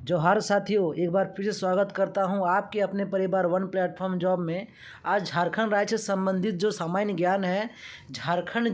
जोहार साथियों, एक बार फिर से स्वागत करता हूं आपके अपने परिवार वन प्लेटफॉर्म जॉब में। आज झारखंड राज्य से संबंधित जो सामान्य ज्ञान है, झारखंड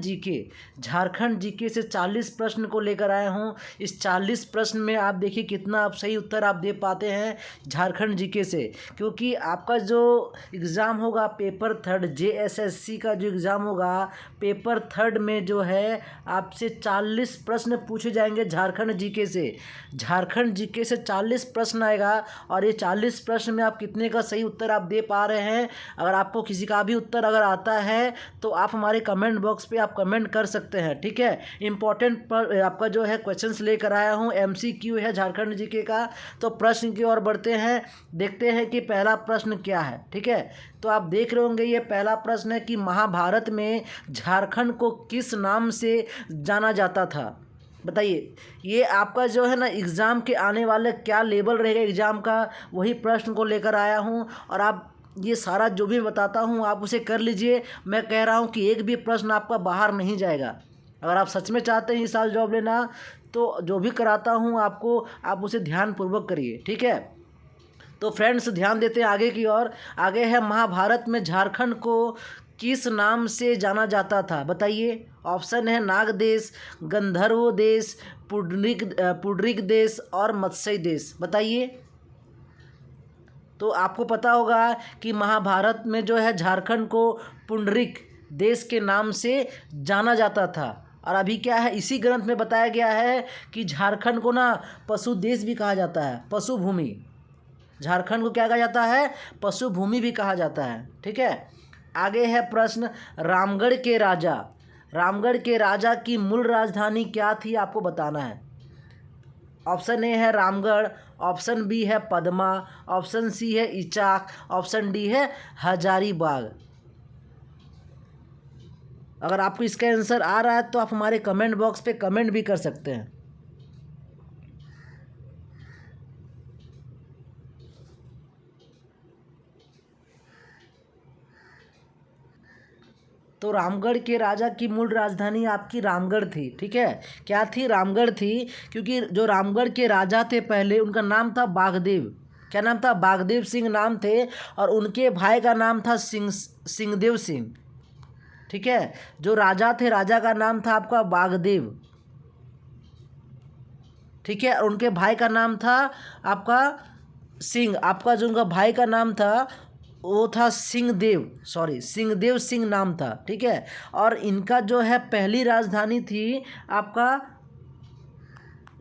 जीके से 40 प्रश्न को लेकर आया हूं। इस 40 प्रश्न में आप देखिए कितना आप सही उत्तर आप दे पाते हैं झारखंड जीके से, क्योंकि आपका जो एग्ज़ाम होगा पेपर थर्ड JSSC का जो एग्ज़ाम होगा पेपर थर्ड में जो है आपसे 40 प्रश्न पूछे जाएंगे झारखंड जीके से। झारखंड जीके से 40 प्रश्न आएगा और ये 40 प्रश्न में आप कितने का सही उत्तर आप दे पा रहे हैं। अगर आपको किसी का भी उत्तर अगर आता है तो आप हमारे कमेंट बॉक्स पे आप कमेंट कर सकते हैं, ठीक है। इंपॉर्टेंट पर आपका जो है क्वेश्चंस लेकर आया हूँ, MCQ है झारखंड जीके का। तो प्रश्न की ओर बढ़ते हैं, देखते हैं कि पहला प्रश्न क्या है, ठीक है। तो आप देख रहे होंगे ये पहला प्रश्न है कि महाभारत में झारखंड को किस नाम से जाना जाता था। बताइए, ये आपका जो है ना एग्ज़ाम के आने वाले क्या लेवल रहेगा एग्ज़ाम का, वही प्रश्न को लेकर आया हूँ। और आप ये सारा जो भी बताता हूँ आप उसे कर लीजिए। मैं कह रहा हूँ कि एक भी प्रश्न आपका बाहर नहीं जाएगा। अगर आप सच में चाहते हैं इस साल जॉब लेना तो जो भी कराता हूँ आपको आप उसे ध्यानपूर्वक करिए, ठीक है। तो फ्रेंड्स ध्यान देते हैं आगे की ओर। आगे है महाभारत में झारखंड को किस नाम से जाना जाता था। बताइए, ऑप्शन है नाग देश, गंधर्व देश, पुंडरिक देश और मत्स्य देश। बताइए। तो आपको पता होगा कि महाभारत में जो है झारखंड को पुंडरिक देश के नाम से जाना जाता था। और अभी क्या है, इसी ग्रंथ में बताया गया है कि झारखंड को ना पशु देश भी कहा जाता है, पशु भूमि। झारखंड को क्या कहा जाता है, पशु भूमि भी कहा जाता है, ठीक है। आगे है प्रश्न, रामगढ़ के राजा की मूल राजधानी क्या थी, आपको बताना है। ऑप्शन ए है रामगढ़, ऑप्शन बी है पद्मा, ऑप्शन सी है इचाक, ऑप्शन डी है हजारीबाग। अगर आपको इसका आंसर आ रहा है तो आप हमारे कमेंट बॉक्स पे कमेंट भी कर सकते हैं। तो रामगढ़ के राजा की मूल राजधानी आपकी रामगढ़ थी, ठीक है। क्या थी, रामगढ़ थी, क्योंकि जो रामगढ़ के राजा थे पहले उनका नाम था बागदेव। क्या नाम था, बागदेव सिंह नाम थे। और उनके भाई का नाम था सिंहदेव सिंह, ठीक है। जो राजा थे राजा का नाम था आपका बागदेव, ठीक है। और उनके भाई का नाम था आपका सिंह। आपका जो उनका भाई का नाम था वो था सिंहदेव सिंह नाम था, ठीक है। और इनका जो है पहली राजधानी थी आपका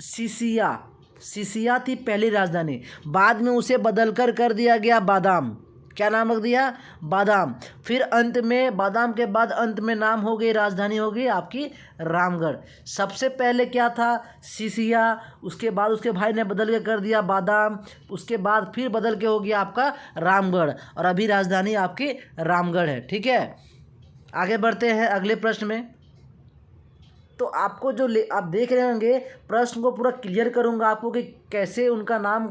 सिसिया थी पहली राजधानी। बाद में उसे बदलकर कर दिया गया बादाम। क्या नाम रख दिया, बादाम। फिर अंत में बादाम के बाद अंत में नाम हो गई, राजधानी हो गई आपकी रामगढ़। सबसे पहले क्या था, सिसिया, उसके बाद उसके भाई ने बदल के कर दिया बादाम, उसके बाद फिर बदल के हो गया आपका रामगढ़। और अभी राजधानी आपकी रामगढ़ है, ठीक है। आगे बढ़ते हैं अगले प्रश्न में। तो आपको जो आप देख रहे होंगे प्रश्न को पूरा क्लियर करूंगा आपको कि कैसे उनका नाम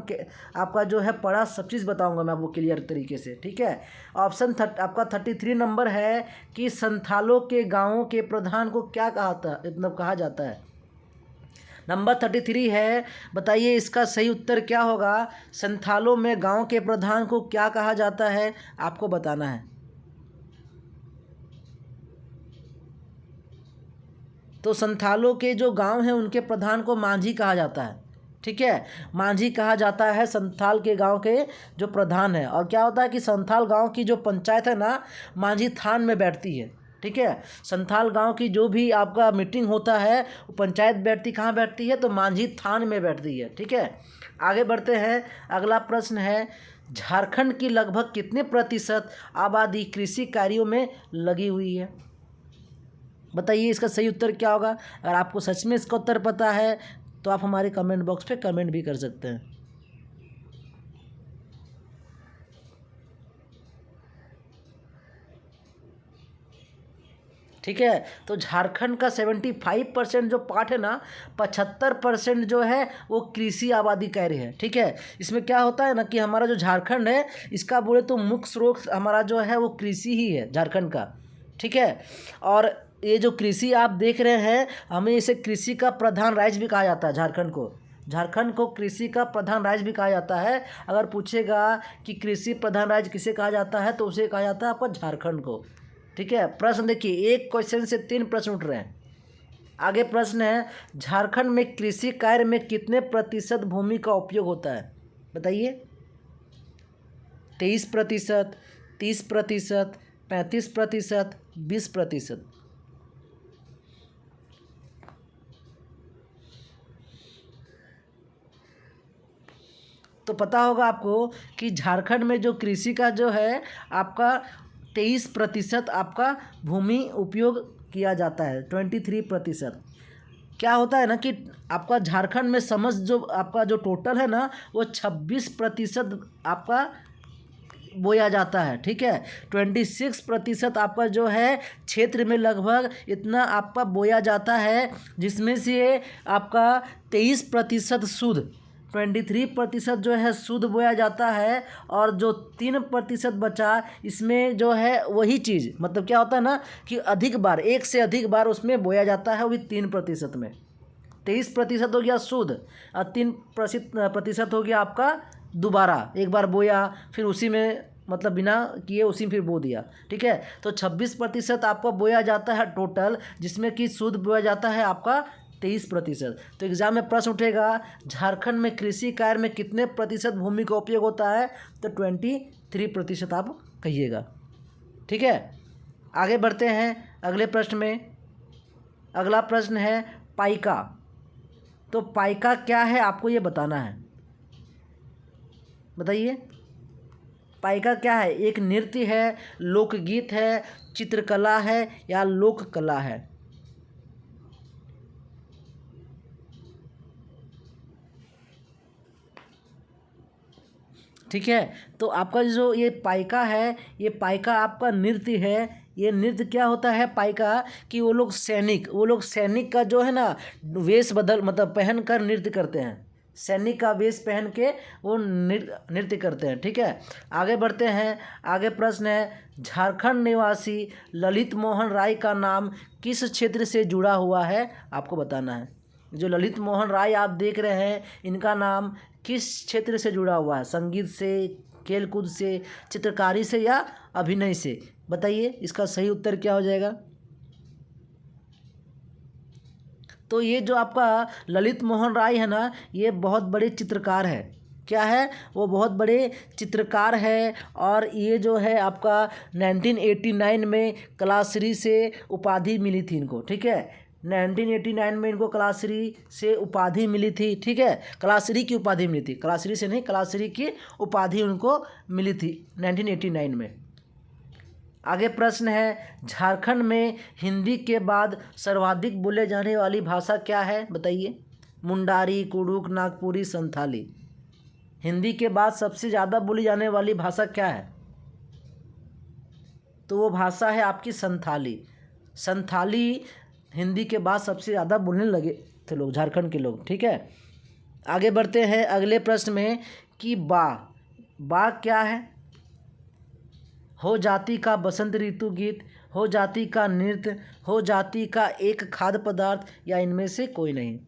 आपका जो है पढ़ा, सब चीज़ बताऊंगा मैं आपको क्लियर तरीके से, ठीक है। ऑप्शन आपका 33 नंबर है कि संथालों के गांवों के प्रधान को क्या कहा जाता है। नंबर 33 है, बताइए इसका सही उत्तर क्या होगा। संथालों में गाँव के प्रधान को क्या कहा जाता है, आपको बताना है। तो संथालों के जो गांव हैं उनके प्रधान को मांझी कहा जाता है, ठीक है। मांझी कहा जाता है संथाल के गांव के जो प्रधान है। और क्या होता है कि संथाल गांव की जो पंचायत है ना, मांझी थान में बैठती है, ठीक है। संथाल गांव की जो भी आपका मीटिंग होता है वो पंचायत बैठती कहाँ बैठती है, तो मांझी थान में बैठती है, ठीक है। आगे बढ़ते हैं, अगला प्रश्न है, झारखंड की लगभग कितने प्रतिशत आबादी कृषि कार्यों में लगी हुई है। बताइए इसका सही उत्तर क्या होगा। अगर आपको सच में इसका उत्तर पता है तो आप हमारे कमेंट बॉक्स पे कमेंट भी कर सकते हैं। ठीक है, तो झारखंड का 75% जो पार्ट है ना, 75% जो है वो कृषि आबादी कार्य है, ठीक है। इसमें क्या होता है ना कि हमारा जो झारखंड है इसका बोले तो मुख्य स्रोत हमारा जो है वो कृषि ही है झारखंड का, ठीक है। और ये जो कृषि आप देख रहे हैं, हमें इसे कृषि का प्रधान राज्य भी कहा जाता है झारखंड को, झारखंड को कृषि का प्रधान राज्य भी कहा जाता है। अगर पूछेगा कि कृषि प्रधान राज्य किसे कहा जाता है तो उसे कहा जाता है आपका झारखंड को। ठीक है, प्रश्न देखिए, एक क्वेश्चन से 3 प्रश्न उठ रहे हैं। आगे प्रश्न है, झारखंड में कृषि कार्य में कितने प्रतिशत भूमि का उपयोग होता है? बताइए। 23%, 30%, 35%, 20%। तो पता होगा आपको कि झारखंड में जो कृषि का जो है आपका 23% आपका भूमि उपयोग किया जाता है, 23%। क्या होता है ना कि आपका झारखंड में समस्त जो आपका जो टोटल है ना वो 26% आपका बोया जाता है। ठीक है, 26% आपका जो है क्षेत्र में लगभग इतना आपका बोया जाता है, जिसमें से आपका 23% शुद्ध, 23% जो है शुद्ध बोया जाता है, और जो 3% बचा इसमें जो है वही चीज़, मतलब क्या होता है ना कि अधिक बार, एक से अधिक बार उसमें बोया जाता है, वही 3% में। 23% हो गया शुद्ध और 3% हो गया आपका दोबारा, एक बार बोया फिर उसी में मतलब बिना किए उसी में फिर बो दिया। ठीक है, तो 26% आपका बोया जाता है टोटल, जिसमें कि शुद्ध बोया जाता है आपका 23%। तो एग्जाम में प्रश्न उठेगा झारखंड में कृषि कार्य में कितने प्रतिशत भूमि का उपयोग होता है, तो 23% आप कहिएगा। ठीक है, आगे बढ़ते हैं अगले प्रश्न में। अगला प्रश्न है पाइका। तो पाइका क्या है आपको ये बताना है। बताइए, पाइका क्या है? एक नृत्य है, लोकगीत है, चित्रकला है या लोक कला है? ठीक है, तो आपका जो ये पाइका है, ये पाइका आपका नृत्य है। ये नृत्य क्या होता है पाइका कि वो लोग सैनिक का जो है ना वेश बदल मतलब पहन कर नृत्य करते हैं। सैनिक का वेश पहन के वो नृत्य करते हैं। ठीक है, आगे बढ़ते हैं। आगे प्रश्न है, झारखंड निवासी ललित मोहन राय का नाम किस क्षेत्र से जुड़ा हुआ है? आपको बताना है। जो ललित मोहन राय आप देख रहे हैं, इनका नाम किस क्षेत्र से जुड़ा हुआ है? संगीत से, खेलकूद से, चित्रकारी से या अभिनय से? बताइए, इसका सही उत्तर क्या हो जाएगा? तो ये जो आपका ललित मोहन राय है ना, ये बहुत बड़े चित्रकार है। क्या है? वो बहुत बड़े चित्रकार है, और ये जो है आपका 1989 में कलाश्री से उपाधि मिली थी इनको। ठीक है, 1989 में इनको कलाश्री से उपाधि मिली थी। ठीक है, कलाश्री की उपाधि मिली थी, कलाश्री से नहीं, कलाश्री की उपाधि उनको मिली थी 1989 में। आगे प्रश्न है, झारखंड में हिंदी के बाद सर्वाधिक बोले जाने वाली भाषा क्या है? बताइए। मुंडारी, कुडुख, नागपुरी, संथाली। हिंदी के बाद सबसे ज़्यादा बोली जाने वाली भाषा क्या है? तो वो भाषा है आपकी संथाली। संथाली हिंदी के बाद सबसे ज़्यादा बोलने लगे थे लोग, झारखंड के लोग। ठीक है, आगे बढ़ते हैं अगले प्रश्न में कि बा क्या है? हो जाति का बसंत ऋतु गीत, हो जाति का नृत्य, हो जाति का एक खाद्य पदार्थ, या इनमें से कोई नहीं?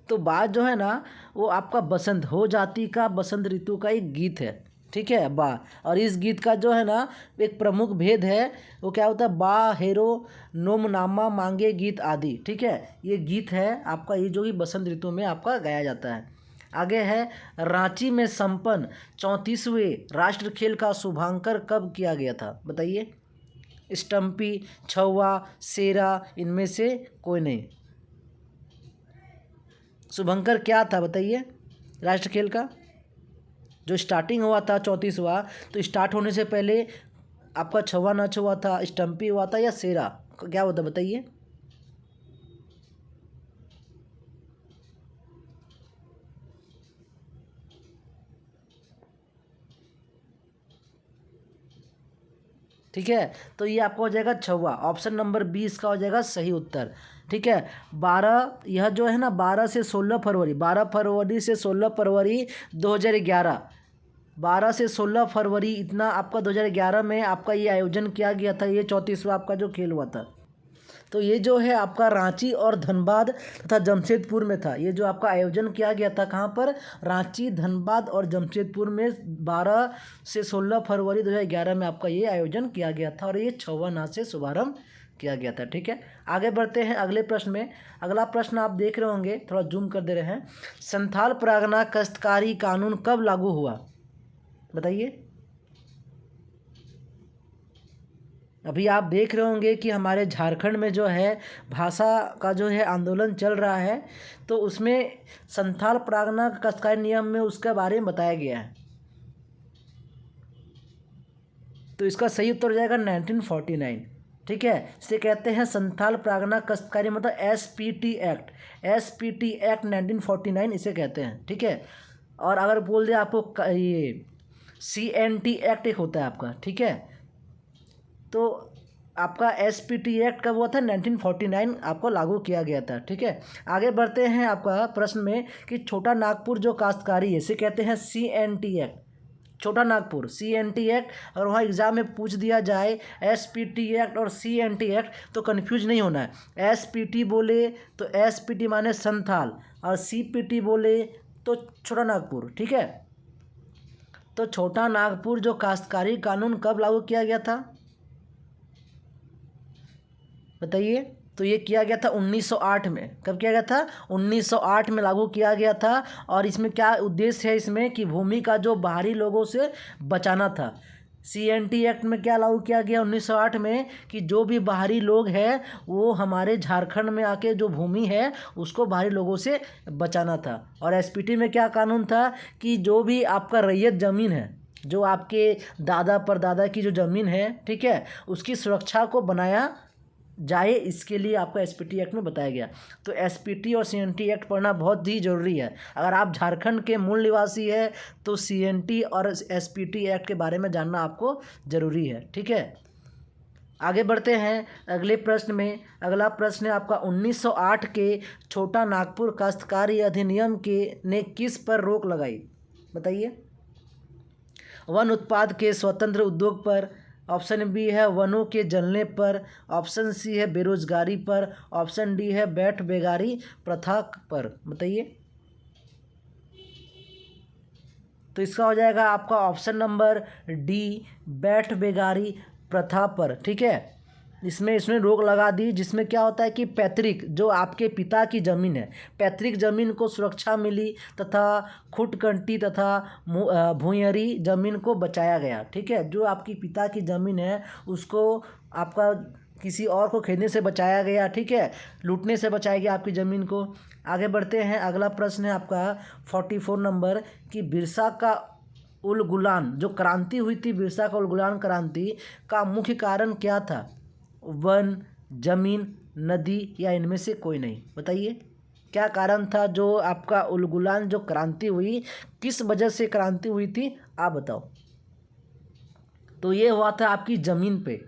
तो बात जो है ना वो आपका बसंत, हो जाति का बसंत ऋतु का एक गीत है। ठीक है, बा। और इस गीत का जो है ना एक प्रमुख भेद है, वो क्या होता है? बा, हेरो, नोमनामा, मांगे गीत आदि। ठीक है, ये गीत है आपका, ये जो कि बसंत ऋतु में आपका गाया जाता है। आगे है, रांची में संपन्न 34वें राष्ट्र खेल का शुभारंभ कब किया गया था? बताइए। स्टम्पी, छौवा, सेरा, इनमें से कोई नहीं। शुभंकर क्या था बताइए? राष्ट्र खेल का जो स्टार्टिंग हुआ था 34वां, तो स्टार्ट होने से पहले आपका छौवा नाच हुआ था, स्टम्पी हुआ था, या सेरा क्या हुआ था? बताइए। ठीक है, तो ये आपका हो जाएगा छौवा। ऑप्शन नंबर 20 का हो जाएगा सही उत्तर। ठीक है, 12, यह जो है ना 12 से 16 फरवरी, 12 फरवरी से 16 फरवरी 2011, 12 से 16 फरवरी इतना आपका 2011 में आपका ये आयोजन किया गया था, ये 34वां आपका जो खेल हुआ था। तो ये जो है आपका रांची और धनबाद तथा जमशेदपुर में था। ये जो आपका आयोजन किया गया था कहाँ पर, रांची, धनबाद और जमशेदपुर में 12 से 16 फरवरी 2011 में आपका ये आयोजन किया गया था और ये 56 नाव से शुभारंभ किया गया था। ठीक है, आगे बढ़ते हैं अगले प्रश्न में। अगला प्रश्न आप देख रहे होंगे, थोड़ा जूम कर दे रहे हैं। संथाल परगना काश्तकारी कानून कब लागू हुआ, बताइए। अभी आप देख रहे होंगे कि हमारे झारखंड में जो है भाषा का जो है आंदोलन चल रहा है, तो उसमें संथाल परगना काश्तकारी नियम में उसके बारे में बताया गया है। तो इसका सही उत्तर हो जाएगा 1949। ठीक है, इसे कहते हैं संथाल परगना काश्तकारी, मतलब SPT एक्ट, SPT एक्ट 1949 इसे कहते हैं। ठीक है, और अगर बोल दे आपको ये CNT एक्ट एक होता है आपका। ठीक है, तो आपका SPT एक्ट कब हुआ था, 1949 आपको लागू किया गया था। ठीक है, आगे बढ़ते हैं आपका प्रश्न में कि छोटा नागपुर जो काश्तकारी है इसे कहते हैं CNT एक्ट, छोटा नागपुर CNT एक्ट। और वहाँ एग्जाम में पूछ दिया जाए SPT एक्ट और CNT एक्ट तो कन्फ्यूज नहीं होना है। SPT बोले तो SPT माने संथाल और CPT बोले तो छोटा नागपुर। ठीक है, तो छोटा नागपुर जो काश्तकारी कानून कब लागू किया गया था, बताइए। तो ये किया गया था 1908 में। कब किया गया था, 1908 में लागू किया गया था। और इसमें क्या उद्देश्य है, इसमें कि भूमि का जो बाहरी लोगों से बचाना था। CNT एक्ट में क्या लागू किया गया 1908 में, कि जो भी बाहरी लोग हैं वो हमारे झारखंड में आके जो भूमि है उसको बाहरी लोगों से बचाना था। और SPT में क्या कानून था कि जो भी आपका रैयत ज़मीन है, जो आपके दादा परदादा की जो ज़मीन है, ठीक है, उसकी सुरक्षा को बनाया जाए, इसके लिए आपका SPT एक्ट में बताया गया। तो SPT और CNT एक्ट पढ़ना बहुत ही ज़रूरी है। अगर आप झारखंड के मूल निवासी है तो CNT और SPT एक्ट के बारे में जानना आपको ज़रूरी है। ठीक है, आगे बढ़ते हैं अगले प्रश्न में। अगला प्रश्न है आपका 1908 के छोटा नागपुर काश्तकारी अधिनियम के ने किस पर रोक लगाई, बताइए। वन उत्पाद के स्वतंत्र उद्योग पर, ऑप्शन बी है वनों के जलने पर, ऑप्शन सी है बेरोजगारी पर, ऑप्शन डी है बैठ बेगारी प्रथा पर, बताइए। तो इसका हो जाएगा आपका ऑप्शन नंबर डी, बैठ बेगारी प्रथा पर। ठीक है, इसमें रोक लगा दी, जिसमें क्या होता है कि पैतृक जो आपके पिता की ज़मीन है, पैतृक ज़मीन को सुरक्षा मिली तथा खुटकंटी तथा भूंयरी ज़मीन को बचाया गया। ठीक है, जो आपकी पिता की ज़मीन है उसको आपका किसी और को खरीदने से बचाया गया। ठीक है, लूटने से बचाया गया आपकी ज़मीन को। आगे बढ़ते हैं, अगला प्रश्न है आपका 44 नंबर कि बिरसा का उलगुलान जो क्रांति हुई थी, बिरसा का उलगुलान क्रांति का मुख्य कारण क्या था, वन, जमीन, नदी या इनमें से कोई नहीं, बताइए। क्या कारण था जो आपका उलगुलान जो क्रांति हुई, किस वजह से क्रांति हुई थी, आप बताओ। तो ये हुआ था आपकी ज़मीन पे।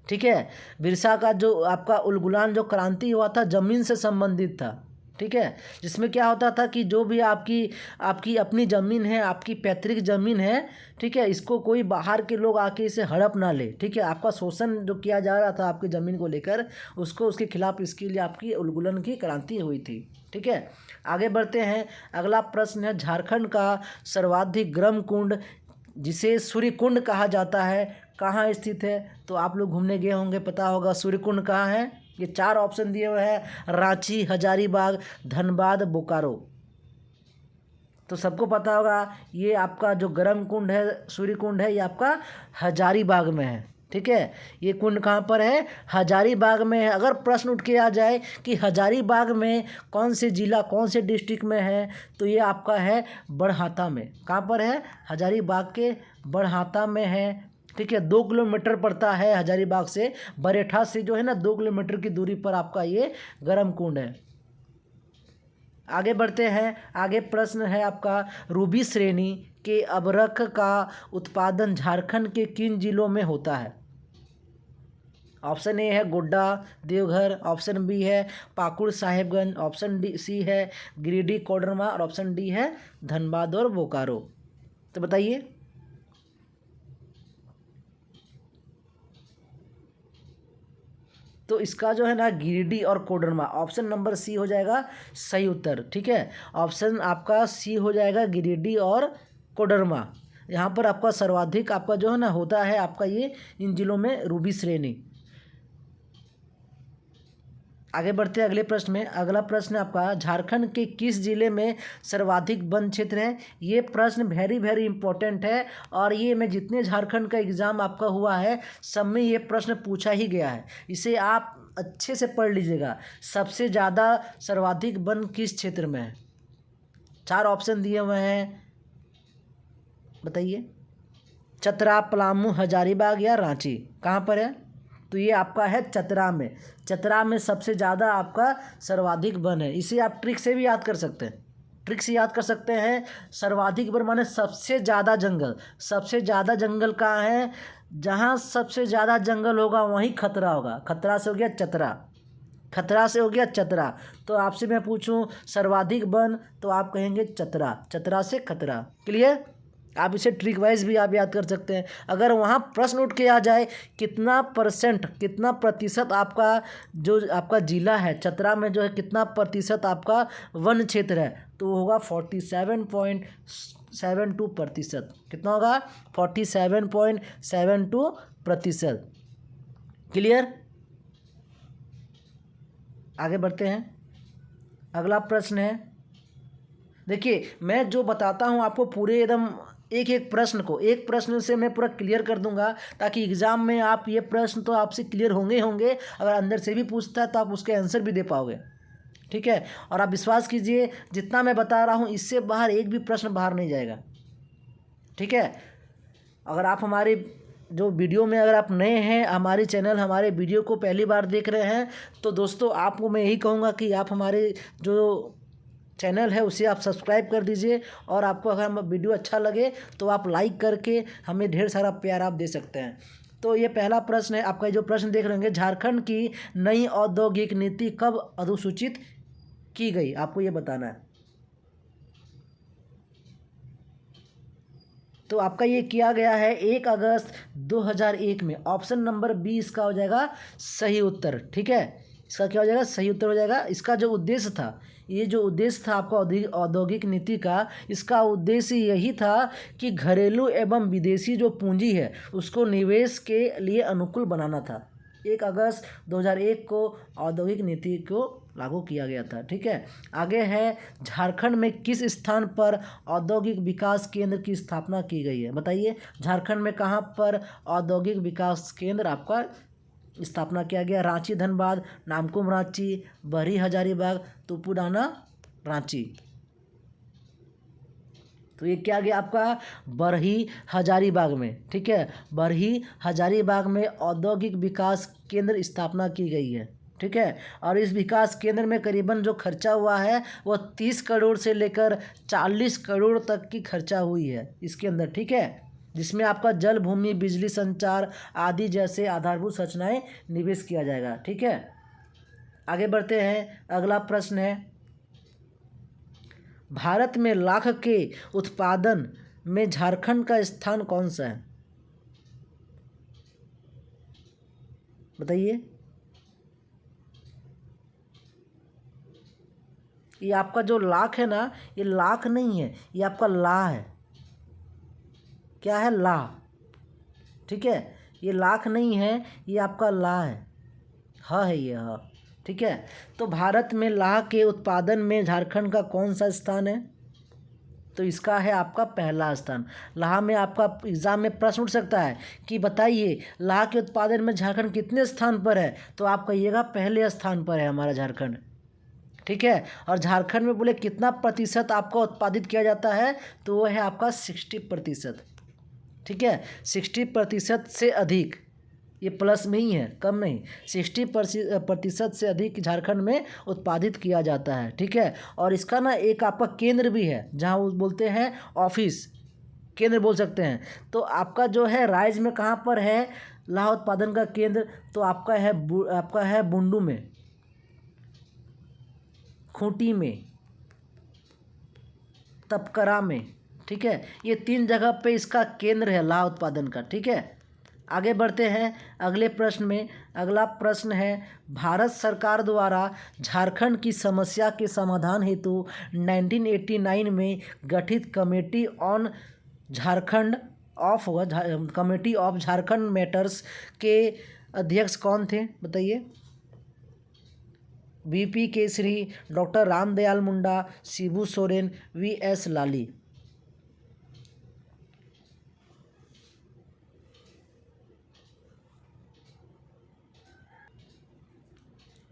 ठीक है, बिरसा का जो आपका उलगुलान जो क्रांति हुआ था ज़मीन से संबंधित था। ठीक है, जिसमें क्या होता था कि जो भी आपकी आपकी अपनी ज़मीन है, आपकी पैतृक ज़मीन है, ठीक है, इसको कोई बाहर के लोग आके इसे हड़प ना ले। ठीक है, आपका शोषण जो किया जा रहा था आपकी ज़मीन को लेकर, उसको उसके खिलाफ इसके लिए आपकी उलगुलन की क्रांति हुई थी। ठीक है, आगे बढ़ते हैं। अगला प्रश्न है झारखंड का सर्वाधिक गर्म कुंड जिसे सूर्य कुंड कहा जाता है कहाँ स्थित है। तो आप लोग घूमने गए होंगे, पता होगा सूर्य कुंड कहाँ है। ये 4 ऑप्शन दिए हुए हैं, रांची, हजारीबाग, धनबाद, बोकारो। तो सबको पता होगा ये आपका जो गर्म कुंड है, सूर्य कुंड है, ये आपका हजारीबाग में है। ठीक है, ये कुंड कहाँ पर है, हजारीबाग में है। अगर प्रश्न उठ के आ जाए कि हजारीबाग में कौन से ज़िला कौन से डिस्ट्रिक्ट में है, तो ये आपका है बड़हाता में। कहाँ पर है, हजारीबाग के बड़हाता में है। ठीक है, 2 किलोमीटर पड़ता है हजारीबाग से, बरेठा से जो है ना 2 किलोमीटर की दूरी पर आपका ये गर्म कुंड है। आगे बढ़ते हैं। आगे प्रश्न है आपका रूबी श्रेणी के अबरख का उत्पादन झारखंड के किन जिलों में होता है। ऑप्शन ए है गोड्डा, देवघर, ऑप्शन बी है Pakur Sahebganj, option D C है गिरिडीह कोडरमा और ऑप्शन डी है धनबाद और बोकारो। तो बताइए। तो इसका जो है ना गिरिडीह और कोडरमा, ऑप्शन नंबर सी हो जाएगा सही उत्तर। ठीक है, ऑप्शन आपका सी हो जाएगा गिरिडीह और कोडरमा। यहाँ पर आपका सर्वाधिक आपका जो है ना होता है आपका ये इन जिलों में रूबी श्रेणी। आगे बढ़ते हैं अगले प्रश्न में। अगला प्रश्न आपका झारखंड के किस जिले में सर्वाधिक वन क्षेत्र है। ये प्रश्न वेरी वेरी इंपॉर्टेंट है और ये मैं जितने झारखंड का एग्ज़ाम आपका हुआ है सब में ये प्रश्न पूछा ही गया है। इसे आप अच्छे से पढ़ लीजिएगा। सबसे ज़्यादा सर्वाधिक वन किस क्षेत्र में है। 4 ऑप्शन दिए हुए हैं, बताइए। चतरा, पलामू, हजारीबाग या रांची, कहाँ पर है। तो ये आपका है चतरा में। चतरा में सबसे ज़्यादा आपका सर्वाधिक वन है। इसे आप ट्रिक से भी याद कर सकते हैं, ट्रिक से याद कर सकते हैं। सर्वाधिक वन माने सबसे ज़्यादा जंगल। सबसे ज़्यादा जंगल कहाँ है, जहाँ सबसे ज़्यादा जंगल होगा वहीं खतरा होगा। खतरा से हो गया चतरा, खतरा से हो गया चतरा। तो आपसे मैं पूछूं सर्वाधिक वन, तो आप कहेंगे चतरा, चतरा से खतरा। क्लियर। आप इसे ट्रिक वाइज भी आप याद कर सकते हैं। अगर वहाँ प्रश्न उठ के आ जाए कितना परसेंट, कितना प्रतिशत आपका जो आपका जिला है चतरा में जो है कितना प्रतिशत आपका वन क्षेत्र है, तो होगा 47.72%। कितना होगा 47.72%। क्लियर। आगे बढ़ते हैं। अगला प्रश्न है, देखिए मैं जो बताता हूँ आपको पूरे एकदम एक एक प्रश्न को, एक प्रश्न से मैं पूरा क्लियर कर दूंगा ताकि एग्ज़ाम में आप ये प्रश्न तो आपसे क्लियर होंगे होंगे, अगर अंदर से भी पूछता है तो आप उसके आंसर भी दे पाओगे। ठीक है, और आप विश्वास कीजिए जितना मैं बता रहा हूँ इससे बाहर एक भी प्रश्न बाहर नहीं जाएगा। ठीक है, अगर आप हमारे जो वीडियो में अगर आप नए हैं, हमारे चैनल हमारे वीडियो को पहली बार देख रहे हैं, तो दोस्तों आपको मैं यही कहूँगा कि आप हमारे जो चैनल है उसे आप सब्सक्राइब कर दीजिए। और आपको अगर हम वीडियो अच्छा लगे तो आप लाइक करके हमें ढेर सारा प्यार आप दे सकते हैं। तो ये पहला प्रश्न है आपका, जो प्रश्न देख रहे होंगे, झारखंड की नई औद्योगिक नीति कब अधिसूचित की गई, आपको ये बताना है। तो आपका ये किया गया है 1 अगस्त 2001 में। ऑप्शन नंबर बी इसका हो जाएगा सही उत्तर। ठीक है, इसका क्या हो जाएगा, सही उत्तर हो जाएगा। इसका जो उद्देश्य था, ये जो उद्देश्य था आपका औद्योगिक नीति का, इसका उद्देश्य यही था कि घरेलू एवं विदेशी जो पूंजी है उसको निवेश के लिए अनुकूल बनाना था। 1 अगस्त 2001 को औद्योगिक नीति को लागू किया गया था। ठीक है, आगे है झारखंड में किस स्थान पर औद्योगिक विकास केंद्र की स्थापना की गई है, बताइए। झारखंड में कहाँ पर औद्योगिक विकास केंद्र आपका स्थापना किया गया। रांची, धनबाद, नामकुम रांची, बरही हजारीबाग, तुपुडाना रांची। तो ये क्या गया आपका बरही हजारीबाग में। ठीक है, बरही हजारीबाग में औद्योगिक विकास केंद्र स्थापना की गई है। ठीक है, और इस विकास केंद्र में करीबन जो खर्चा हुआ है वो 30 करोड़ से लेकर 40 करोड़ तक की खर्चा हुई है इसके अंदर। ठीक है, जिसमें आपका जल, भूमि, बिजली, संचार आदि जैसे आधारभूत संरचनाएं निवेश किया जाएगा। ठीक है, आगे बढ़ते हैं। अगला प्रश्न है, भारत में लाख के उत्पादन में झारखंड का स्थान कौन सा है, बताइए। ये आपका जो लाख है ना, ये लाख नहीं है, ये आपका ला है। क्या है, ला। ठीक है, ये लाख नहीं है, ये आपका ला है, ह है ये, ह। ठीक है, तो भारत में लाह के उत्पादन में झारखंड का कौन सा स्थान है, तो इसका है आपका पहला स्थान। लाह में आपका एग्जाम में प्रश्न उठ सकता है कि बताइए लाह के उत्पादन में झारखंड कितने स्थान पर है, तो आप कहिएगा पहले स्थान पर है हमारा झारखंड। ठीक है, और झारखंड में बोले कितना प्रतिशत आपका उत्पादित किया जाता है, तो वो है आपका 60%। ठीक है, 60% से अधिक, ये प्लस में ही है, कम नहीं। 60% से अधिक झारखंड में उत्पादित किया जाता है। ठीक है, और इसका ना एक आपका केंद्र भी है जहाँ वो बोलते हैं ऑफिस, केंद्र बोल सकते हैं। तो आपका जो है राज्य में कहाँ पर है लाह उत्पादन का केंद्र, तो आपका है बुंडू में, खूंटी में, तपकरा में। ठीक है, ये 3 जगह पे इसका केंद्र है लाह उत्पादन का। ठीक है, आगे बढ़ते हैं अगले प्रश्न में। अगला प्रश्न है, भारत सरकार द्वारा झारखंड की समस्या के समाधान हेतु 1989 में गठित committee on Jharkhand of committee of Jharkhand matters के अध्यक्ष कौन थे, बताइए। BP Kesari, doctor Ramdayal Munda, Shibu Soren, VS लाली।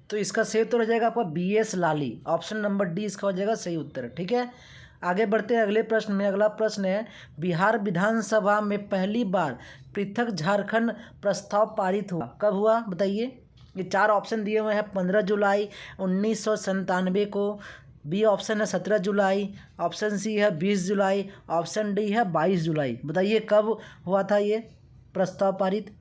तो इसका सही उत्तर हो जाएगा आपका बीएस लाली। ऑप्शन नंबर डी इसका हो जाएगा सही उत्तर, ठीक है। आगे बढ़ते हैं अगले प्रश्न में। अगला प्रश्न है, बिहार विधानसभा में पहली बार पृथक झारखंड प्रस्ताव पारित हुआ, कब हुआ, बताइए। ये 4 ऑप्शन दिए हुए हैं। 15 जुलाई 1997 को, बी ऑप्शन है 17 जुलाई, ऑप्शन सी है 20 जुलाई, ऑप्शन डी है 22 जुलाई। बताइए कब हुआ था ये प्रस्ताव पारित।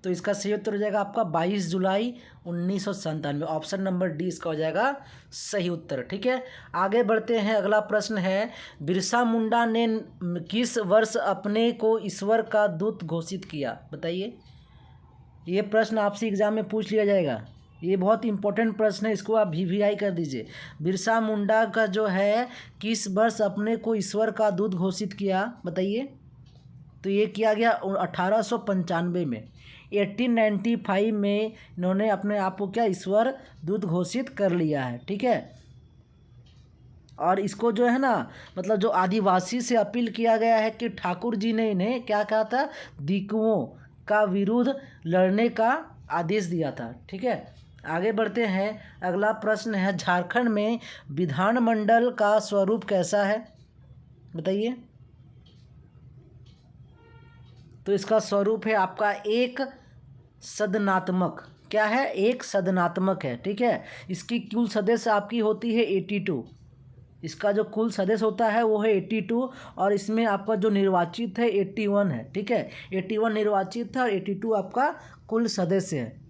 तो इसका सही उत्तर हो जाएगा आपका 22 जुलाई 1997। ऑप्शन नंबर डी इसका हो जाएगा सही उत्तर, ठीक है। आगे बढ़ते हैं। अगला प्रश्न है, बिरसा मुंडा ने किस वर्ष अपने को ईश्वर का दूत घोषित किया, बताइए। ये प्रश्न आपसे एग्जाम में पूछ लिया जाएगा। ये बहुत इंपॉर्टेंट प्रश्न है, इसको आप VVI कर दीजिए। बिरसा मुंडा का जो है किस वर्ष अपने को ईश्वर का दूत घोषित किया, बताइए। तो ये किया गया 1895 में। 1895 में इन्होंने अपने आप को क्या ईश्वर दूत घोषित कर लिया है, ठीक है। और इसको जो है ना, मतलब जो आदिवासी से अपील किया गया है कि ठाकुर जी ने इन्हें क्या कहा था, दिकुओं का विरुद्ध लड़ने का आदेश दिया था, ठीक है। आगे बढ़ते हैं। अगला प्रश्न है, झारखंड में विधानमंडल का स्वरूप कैसा है, बताइए। तो इसका स्वरूप है आपका एक सदनात्मक। क्या है, एक सदनात्मक है, ठीक है। इसकी कुल सदस्य आपकी होती है 82। इसका जो कुल सदस्य होता है वो है 82, और इसमें आपका जो निर्वाचित है 81 है, ठीक है। 81 निर्वाचित है और 82 आपका कुल सदस्य है।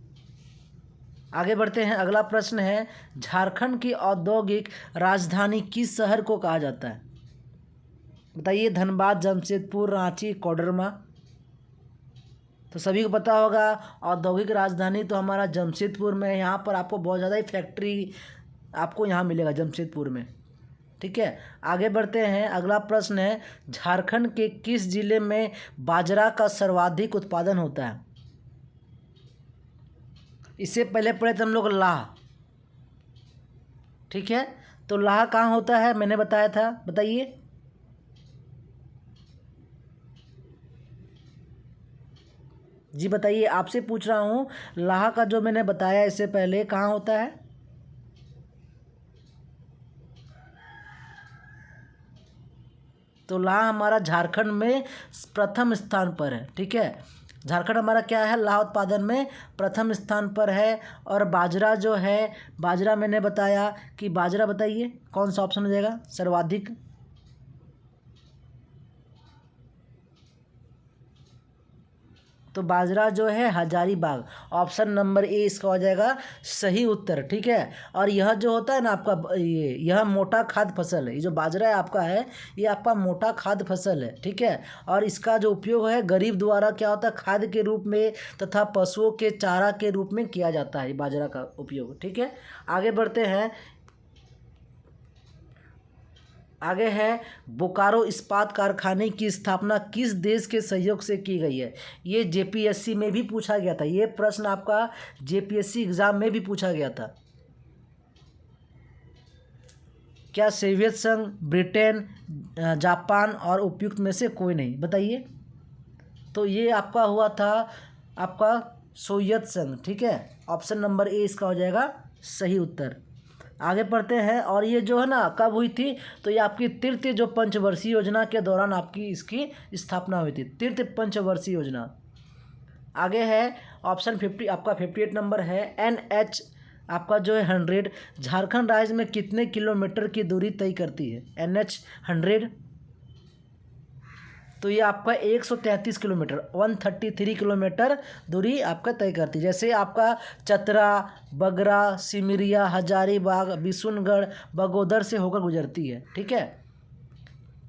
आगे बढ़ते हैं। अगला प्रश्न है, झारखंड की औद्योगिक राजधानी किस शहर को कहा जाता है, बताइए। धनबाद, जमशेदपुर, रांची, कोडरमा। तो सभी को पता होगा औद्योगिक राजधानी तो हमारा जमशेदपुर में है। यहाँ पर आपको बहुत ज़्यादा ही फैक्ट्री आपको यहाँ मिलेगा जमशेदपुर में, ठीक है। आगे बढ़ते हैं। अगला प्रश्न है, झारखंड के किस जिले में बाजरा का सर्वाधिक उत्पादन होता है। इससे पहले पढ़े थे हम लोग लाह, ठीक है। तो लाह कहाँ होता है, मैंने बताया था, बताइए। जी बताइए, आपसे पूछ रहा हूँ, लाह का जो मैंने बताया इससे पहले कहाँ होता है। तो लाह हमारा झारखंड में प्रथम स्थान पर है, ठीक है। झारखंड हमारा क्या है, लाह उत्पादन में प्रथम स्थान पर है। और बाजरा जो है, बाजरा मैंने बताया कि बाजरा, बताइए कौन सा ऑप्शन हो जाएगा सर्वाधिक। तो बाजरा जो है हजारीबाग, ऑप्शन नंबर ए इसका हो जाएगा सही उत्तर, ठीक है। और यह जो होता है ना आपका, यह मोटा खाद्य फसल है। ये जो बाजरा है आपका है, ये आपका मोटा खाद्य फसल है, ठीक है। और इसका जो उपयोग है गरीब द्वारा क्या होता है, खाद्य के रूप में तथा पशुओं के चारा के रूप में किया जाता है बाजरा का उपयोग, ठीक है। आगे बढ़ते हैं। आगे है, बोकारो इस्पात कारखाने की स्थापना किस देश के सहयोग से की गई है। ये JPSC में भी पूछा गया था। ये प्रश्न आपका JPSC एग्जाम में भी पूछा गया था। क्या सोवियत संघ, ब्रिटेन, जापान और उपयुक्त में से कोई नहीं, बताइए। तो ये आपका हुआ था आपका सोवियत संघ, ठीक है। ऑप्शन नंबर ए इसका हो जाएगा सही उत्तर। आगे पढ़ते हैं। और ये जो है ना कब हुई थी, तो ये आपकी तृतीय जो पंचवर्षीय योजना के दौरान आपकी इसकी स्थापना हुई थी, तृतीय पंचवर्षीय योजना। आगे है ऑप्शन 50, आपका 58 नंबर है। NH आपका जो है 100 झारखंड राज्य में कितने किलोमीटर की दूरी तय करती है, NH 100। तो ये आपका 133 किलोमीटर 133 किलोमीटर दूरी आपका तय करती है। जैसे आपका चतरा, बगरा, सिमरिया, हजारीबाग, बिशुनगढ़, बगोदर से होकर गुजरती है। ठीक है,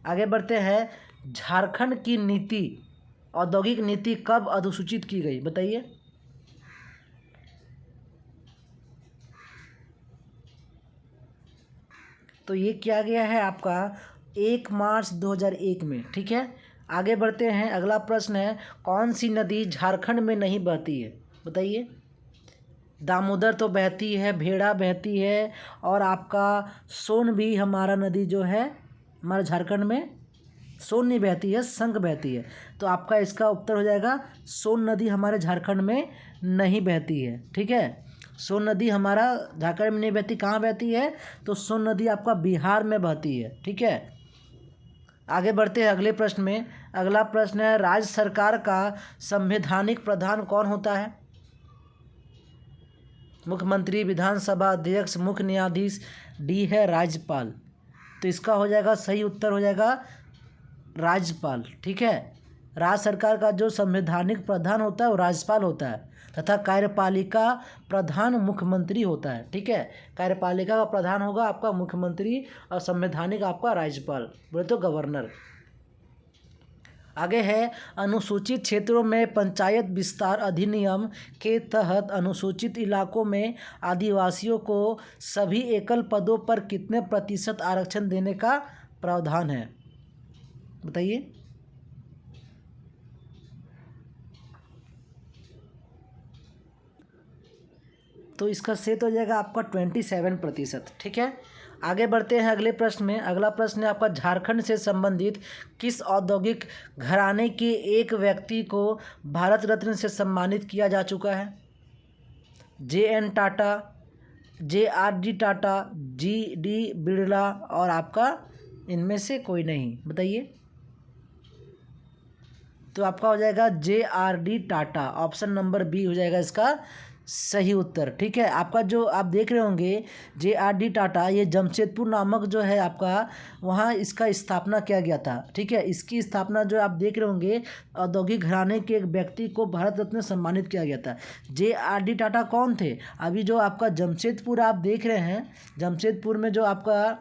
आगे बढ़ते हैं। झारखंड की नीति, औद्योगिक नीति कब अधिसूचित की गई, बताइए। तो ये किया गया है आपका 1 मार्च 2001 में। ठीक है, आगे बढ़ते हैं। अगला प्रश्न है, कौन सी नदी झारखंड में नहीं बहती है, बताइए। दामोदर तो बहती है, भेड़ा बहती है, और आपका सोन भी हमारा नदी जो है हमारे झारखंड में सोन नहीं बहती है, संग बहती है। तो आपका इसका उत्तर हो जाएगा सोन नदी हमारे झारखंड में नहीं बहती है। ठीक है, सोन नदी हमारा झारखंड में नहीं बहती, कहाँ बहती है, तो सोन नदी आपका बिहार में बहती है। ठीक है, आगे बढ़ते हैं अगले प्रश्न में। अगला प्रश्न है, राज्य सरकार का संवैधानिक प्रधान कौन होता है। मुख्यमंत्री, विधानसभा अध्यक्ष, मुख्य न्यायाधीश, डी है राज्यपाल। तो इसका हो जाएगा सही उत्तर हो जाएगा राज्यपाल। ठीक है, राज्य सरकार का जो संवैधानिक प्रधान होता है वो राज्यपाल होता है, तथा कार्यपालिका प्रधान मुख्यमंत्री होता है। ठीक है, कार्यपालिका का प्रधान होगा आपका मुख्यमंत्री और संवैधानिक आपका राज्यपाल, बोले तो गवर्नर। आगे है, अनुसूचित क्षेत्रों में पंचायत विस्तार अधिनियम के तहत अनुसूचित इलाकों में आदिवासियों को सभी एकल पदों पर कितने प्रतिशत आरक्षण देने का प्रावधान है, बताइए। तो इसका सेट हो जाएगा आपका 27%। ठीक है, आगे बढ़ते हैं अगले प्रश्न में। अगला प्रश्न है आपका, झारखंड से संबंधित किस औद्योगिक घराने के एक व्यक्ति को भारत रत्न से सम्मानित किया जा चुका है। JN Tata, JRD Tata, GD Birla, और आपका इनमें से कोई नहीं, बताइए। तो आपका हो जाएगा JRD Tata, option number B हो जाएगा इसका सही उत्तर। ठीक है, आपका जो आप देख रहे होंगे JRD टाटा, ये जमशेदपुर नामक जो है आपका, वहाँ इसका स्थापना किया गया था। ठीक है, इसकी स्थापना जो आप देख रहे होंगे, औद्योगिक घराने के एक व्यक्ति को भारत रत्न सम्मानित किया गया था। JRD टाटा कौन थे, अभी जो आपका जमशेदपुर आप देख रहे हैं, जमशेदपुर में जो आपका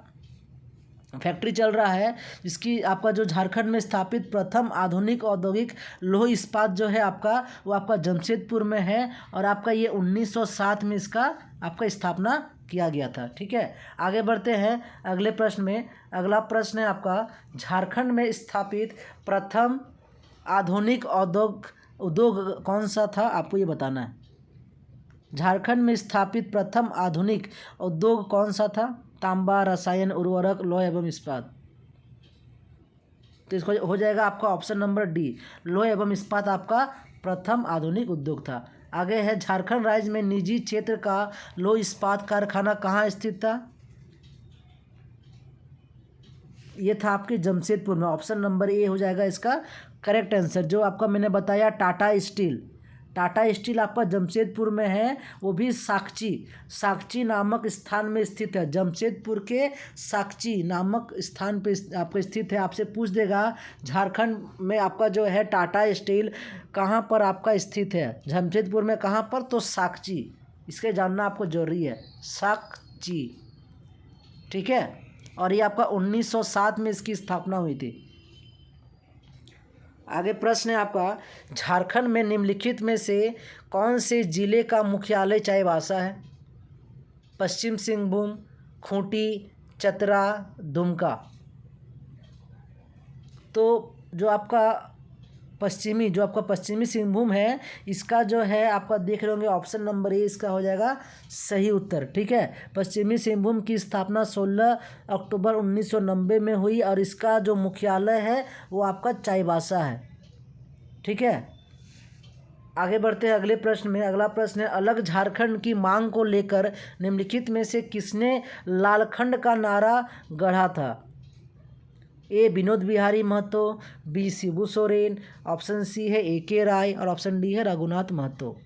फैक्ट्री चल रहा है, जिसकी आपका जो झारखंड में स्थापित प्रथम आधुनिक औद्योगिक लौह इस्पात जो है आपका, वो आपका जमशेदपुर में है, और आपका ये 1907 में इसका आपका स्थापना किया गया था। ठीक है, आगे बढ़ते हैं अगले प्रश्न में। अगला प्रश्न है आपका, झारखंड में स्थापित प्रथम आधुनिक उद्योग कौन सा था, आपको ये बताना है। झारखंड में स्थापित प्रथम आधुनिक उद्योग कौन सा था। तांबा, रसायन, उर्वरक, लौह एवं इस्पात। तो इसको हो जाएगा आपका ऑप्शन नंबर डी, लौह एवं इस्पात आपका प्रथम आधुनिक उद्योग था। आगे है, झारखंड राज्य में निजी क्षेत्र का लौह इस्पात कारखाना कहाँ स्थित था। ये था आपके जमशेदपुर में, ऑप्शन नंबर ए हो जाएगा इसका करेक्ट आंसर। जो आपका मैंने बताया टाटा स्टील, टाटा स्टील आपका जमशेदपुर में है, वो भी साकची नामक स्थान में स्थित है। जमशेदपुर के साकची नामक स्थान पे आपका स्थित है। आपसे पूछ देगा झारखंड में आपका जो है टाटा स्टील कहाँ पर आपका स्थित है, जमशेदपुर में कहाँ पर, तो साकची, इसके जानना आपको जरूरी है, साकची। ठीक है, और ये आपका 1907 में इसकी स्थापना हुई थी। आगे प्रश्न है आपका, झारखंड में निम्नलिखित में से कौन से जिले का मुख्यालय चाईबासा है। पश्चिम सिंहभूम, खूंटी, चतरा, दुमका। तो जो आपका पश्चिमी सिंहभूम है, इसका जो है आपका देख रहे होंगे ऑप्शन नंबर ए इसका हो जाएगा सही उत्तर। ठीक है, पश्चिमी सिंहभूम की स्थापना 16 अक्टूबर 1990 में हुई, और इसका जो मुख्यालय है वो आपका चाईबासा है। ठीक है, आगे बढ़ते हैं अगले प्रश्न में। अगला प्रश्न है, अलग झारखंड की मांग को लेकर निम्नलिखित में से किसने लालखंड का नारा गढ़ा था। A Vinod Bihari Mahato, B Shibu Soren, option C है AK राय, और ऑप्शन डी है रघुनाथ महतो।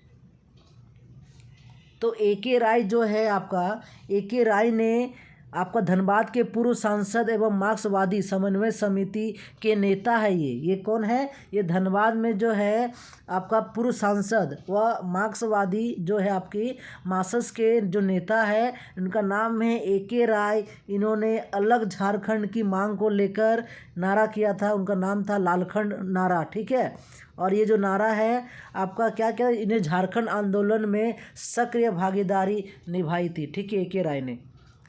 तो AK राय जो है आपका, AK राय ने आपका धनबाद के पूर्व सांसद एवं मार्क्सवादी समन्वय समिति के नेता है। ये कौन है? ये धनबाद में जो है आपका पूर्व सांसद व मार्क्सवादी जो है आपकी मार्क्सिस्ट के जो नेता है, उनका नाम है AK राय। इन्होंने अलग झारखंड की मांग को लेकर नारा किया था, उनका नाम था लालखंड नारा, ठीक है। और ये जो नारा है आपका क्या क्या, इन्हें झारखंड आंदोलन में सक्रिय भागीदारी निभाई थी, ठीक है, AK राय ने।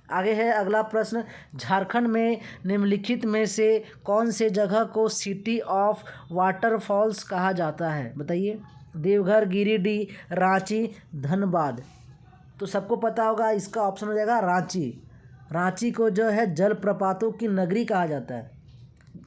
आगे है अगला प्रश्न, झारखंड में निम्नलिखित में से कौन से जगह को सिटी ऑफ वाटरफॉल्स कहा जाता है? बताइए। देवघर, गिरिडीह, रांची, धनबाद। तो सबको पता होगा, इसका ऑप्शन हो जाएगा रांची। रांची को जो है जलप्रपातों की नगरी कहा जाता है,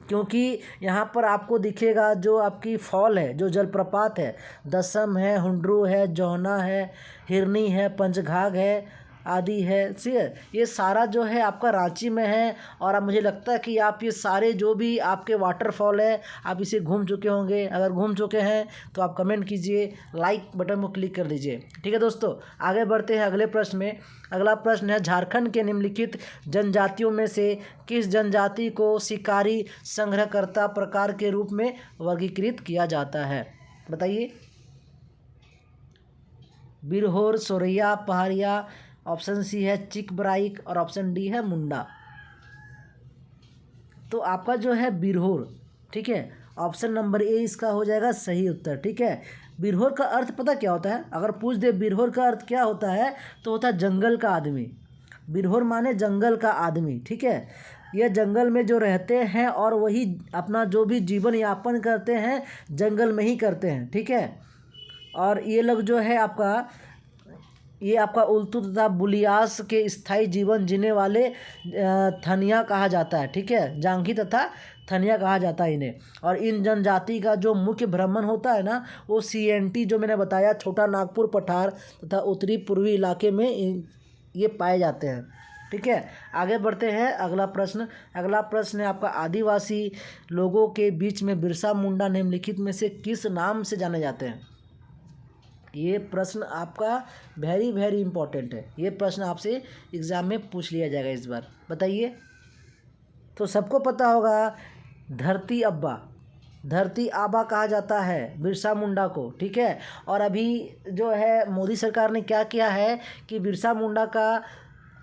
क्योंकि यहाँ पर आपको दिखेगा जो आपकी फॉल है, जो जलप्रपात है, दसम है, हुंड्रू है, जोहना है, हिरनी है, पंचघाघ है आदि है, ठीक है। ये सारा जो है आपका रांची में है। और अब मुझे लगता है कि आप ये सारे जो भी आपके वाटरफॉल है आप इसे घूम चुके होंगे। अगर घूम चुके हैं तो आप कमेंट कीजिए, लाइक बटन को क्लिक कर दीजिए, ठीक है दोस्तों। आगे बढ़ते हैं अगले प्रश्न में। अगला प्रश्न है, झारखंड के निम्नलिखित जनजातियों में से किस जनजाति को शिकारी संग्रहकर्ता प्रकार के रूप में वर्गीकृत किया जाता है? बताइए। बिरहोर, सोरैया, पहाड़िया, ऑप्शन सी है चिकबराइक और ऑप्शन डी है मुंडा। तो आपका जो है बिरहोर, ठीक है, ऑप्शन नंबर ए इसका हो जाएगा सही उत्तर, ठीक है। बिरहोर का अर्थ पता क्या होता है? अगर पूछ दे बिरहोर का अर्थ क्या होता है तो होता है जंगल का आदमी। बिरहोर माने जंगल का आदमी, ठीक है। यह जंगल में जो रहते हैं और वही अपना जो भी जीवन यापन करते हैं जंगल में ही करते हैं, ठीक है। और ये लोग जो है ये आपका उल्तू तथा बुलियास के स्थायी जीवन जीने वाले थनिया कहा जाता है, ठीक है। जांघी तथा थनिया कहा जाता है इन्हें। और इन जनजाति का जो मुख्य भ्रमण होता है ना, वो CNT जो मैंने बताया, छोटा नागपुर पठार तथा उत्तरी पूर्वी इलाके में ये पाए जाते हैं, ठीक है। आगे बढ़ते हैं अगला प्रश्न। अगला प्रश्न है आपका, आदिवासी लोगों के बीच में बिरसा मुंडा निम्नलिखित में से किस नाम से जाने जाते हैं? ये प्रश्न आपका वेरी वेरी इंपॉर्टेंट है। ये प्रश्न आपसे एग्ज़ाम में पूछ लिया जाएगा इस बार, बताइए। तो सबको पता होगा धरती आबा कहा जाता है बिरसा मुंडा को, ठीक है। और अभी जो है मोदी सरकार ने क्या किया है कि बिरसा मुंडा का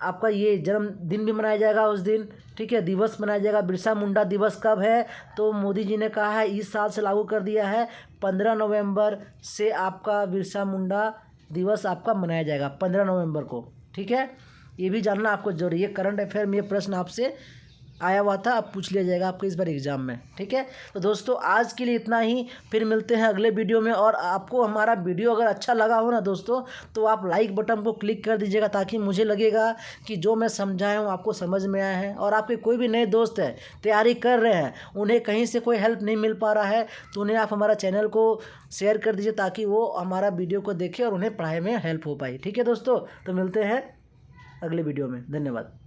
आपका ये जन्मदिन भी मनाया जाएगा उस दिन, ठीक है, दिवस मनाया जाएगा। बिरसा मुंडा दिवस कब है? तो मोदी जी ने कहा है इस साल से लागू कर दिया है, 15 नवंबर से आपका बिरसा मुंडा दिवस आपका मनाया जाएगा 15 नवंबर को, ठीक है। ये भी जानना आपको जरूरी है। करंट अफेयर में ये प्रश्न आपसे आया हुआ था, अब पूछ लिया जाएगा आपको इस बार एग्ज़ाम में, ठीक है। तो दोस्तों आज के लिए इतना ही, फिर मिलते हैं अगले वीडियो में। और आपको हमारा वीडियो अगर अच्छा लगा हो ना दोस्तों, तो आप लाइक बटन को क्लिक कर दीजिएगा, ताकि मुझे लगेगा कि जो मैं समझाया हूँ आपको समझ में आया है। और आपके कोई भी नए दोस्त है तैयारी कर रहे हैं, उन्हें कहीं से कोई हेल्प नहीं मिल पा रहा है, तो उन्हें आप हमारा चैनल को शेयर कर दीजिए, ताकि वो हमारा वीडियो को देखें और उन्हें पढ़ाई में हेल्प हो पाए, ठीक है दोस्तों। तो मिलते हैं अगले वीडियो में, धन्यवाद।